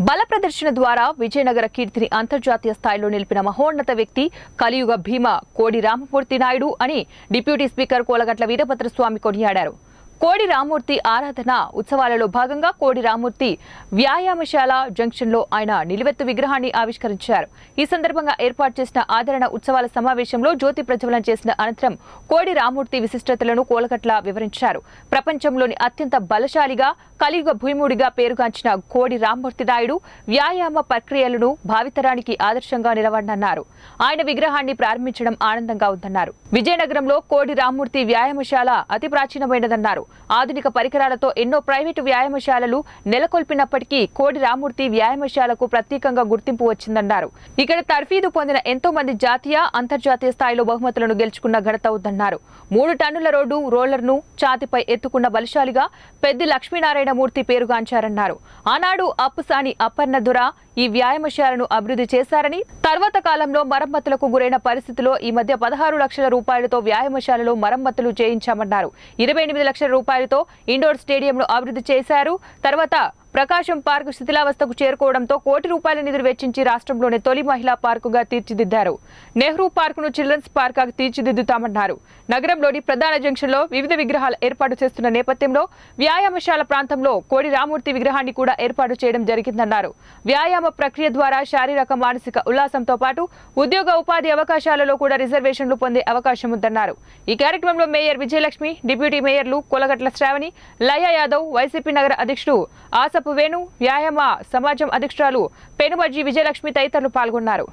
బల ప్రదర్శన ద్వారా విజయనగర కీర్తిని అంతర్జాతీయ స్థాయిలో నిలిపిన మహోన్నత వ్యక్తి కలియుగ భీమ కోడి రామమూర్తి నాయుడు అని డిప్యూటీ స్పీకర్ కోలగట్ల వీరభద్రస్వామి కొనియాడారు. కోడి రామమూర్తి ఆరాధన ఉత్సవాలలో భాగంగా కోడి రామమూర్తి వ్యాయామశాల జంక్షన్లో ఆయన నిలువెత్తు విగ్రహాన్ని ఆవిష్కరించారు. ఈ సందర్భంగా ఏర్పాటు చేసిన ఆదరణ ఉత్సవాల సమావేశంలో జ్యోతి ప్రజ్వలన చేసిన అనంతరం కోడి రామమూర్తి విశిష్టతలను కోలగట్ల వివరించారు. ప్రపంచంలోని అత్యంత బలశాలిగా కలియుగ భీముడిగా పేరుగాంచిన కోడి రామమూర్తి నాయుడు వ్యాయామ ప్రక్రియలను భావితరానికి ఆదర్శంగా నిలవడన్నారు. ఆయన విగ్రహాన్ని ప్రారంభించడం ఆనందంగా ఉందన్నారు. విజయనగరంలో కోడి రామమూర్తి వ్యాయామశాల అతి ప్రాచీనమైనదన్నారు. ఆధునిక పరికరాలతో ఎన్నో ప్రైవేటు వ్యాయామశాలలు నెలకొల్పినప్పటికీ కోడి రామమూర్తి వ్యాయామశాలకు ప్రత్యేకంగా గుర్తింపు వచ్చిందన్నారు. ఇక్కడ తర్ఫీదు పొందిన ఎంతో మంది జాతీయ అంతర్జాతీయ స్థాయిలో బహుమతులను గెలుచుకున్న ఘనత ఉందన్నారు. 3 టన్నుల రోలర్ను ఛాతిపై ఎత్తుకున్న బలశాలిగా పెద్ది లక్ష్మీనారాయణ మూర్తి పేరుగాంచారన్నారు. ఆనాడు అప్పుసాని అప్పర్ణదుర ఈ వ్యాయామశాలను అభివృద్ధి చేశారని, తర్వాత కాలంలో మరమ్మతులకు గురైన పరిస్థితిలో ఈ మధ్య 16 లక్షల రూపాయలతో వ్యాయామశాలలో మరమ్మతులు చేయించామన్నారు. 28 లక్షల రూపాయలతో ఇండోర్ స్టేడియంను అభివృద్ధి చేశారు. తర్వాత ప్రకాశం పార్కు శిథిలావస్థకు చేరుకోవడంతో ₹1 కోటి నిధులు వెచ్చించి రాష్ట్రంలోనే తొలి మహిళా పార్కుగా తీర్చిదిద్దారు. నెహ్రూ పార్కును చిల్డ్రన్స్ పార్క్ గా తీర్చిదిద్దుతామన్నారు. నగరంలోని ప్రధాన జంక్షన్లో వివిధ విగ్రహాలు ఏర్పాటు చేస్తున్న నేపథ్యంలో వ్యాయామశాల ప్రాంతంలో కోడి రామమూర్తి విగ్రహాన్ని కూడా ఏర్పాటు చేయడం జరిగిందన్నారు. వ్యాయామ ప్రక్రియ ద్వారా శారీరక మానసిక ఉల్లాసంతో పాటు ఉద్యోగ ఉపాధి అవకాశాలలో కూడా రిజర్వేషన్లు పొందే అవకాశం ఉందన్నారు. ఈ కార్యక్రమంలో మేయర్ విజయలక్ష్మి, డిప్యూటీ మేయర్లు కోలగట్ల శ్రావణి, లయ యాదవ్, వైసీపీ నగర అధ్యక్షుడు ఆసపు వేణు, వ్యాయామ సమాజం అధ్యక్షురాలు పెనుబజ్జి విజయలక్ష్మి తదితరులు పాల్గొన్నారు.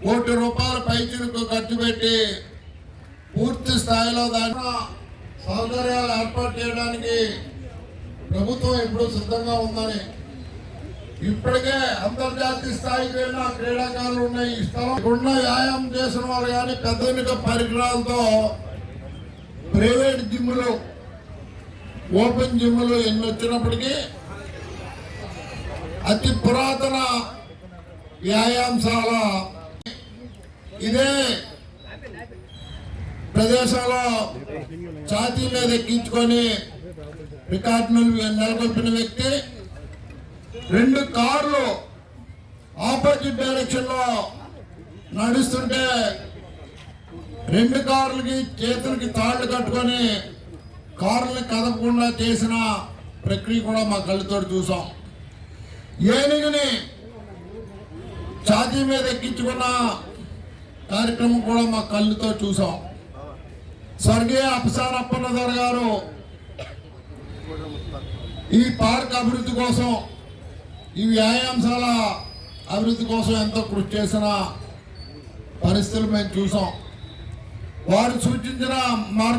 ₹1 కోటి పైచిలకు ఖర్చు పెట్టి పూర్తి స్థాయిలో దాని సౌకర్యాలు ఏర్పాటు చేయడానికి ప్రభుత్వం ఎప్పుడూ సిద్ధంగా ఉందని, ఇప్పటికే అంతర్జాతీయ స్థాయికి వెళ్ళిన క్రీడాకారులు ఉన్నాయి. ఈ స్థలం ఉన్న వ్యాయామం చేసిన వాళ్ళు కానీ పెద్ద పరికరాలతో ప్రైవేట్ జిమ్లు, ఓపెన్ జిమ్లు ఎన్ని వచ్చినప్పటికీ అతి పురాతన వ్యాయామశాల ఇదే ప్రదేశంలో ఛాతీ మీద ఎక్కించుకొని రికార్డును నెలకొల్పిన వ్యక్తి. 2 కార్లు ఆపోజిట్ డైరెక్షన్ లో నడుస్తుంటే 2 కార్లకి చేతులకి తాళ్లు కట్టుకొని కారుని కదపకుండా చేసిన ప్రక్రియ కూడా మా కళ్ళతో చూసాం. ఏనుగుని ఛాతీ మీద ఎక్కించుకున్న కార్యక్రమం కూడా మా కళ్ళతో చూసాం. స్వర్గీయ అప్పసాని అప్పన్నదొర గారు ఈ పార్క్ అభివృద్ధి కోసం, ఈ వ్యాయామశాల అభివృద్ధి కోసం ఎంతో కృషి చేసిన పరిస్థితులు మేము చూసాం. వారు సూచించిన మార్గం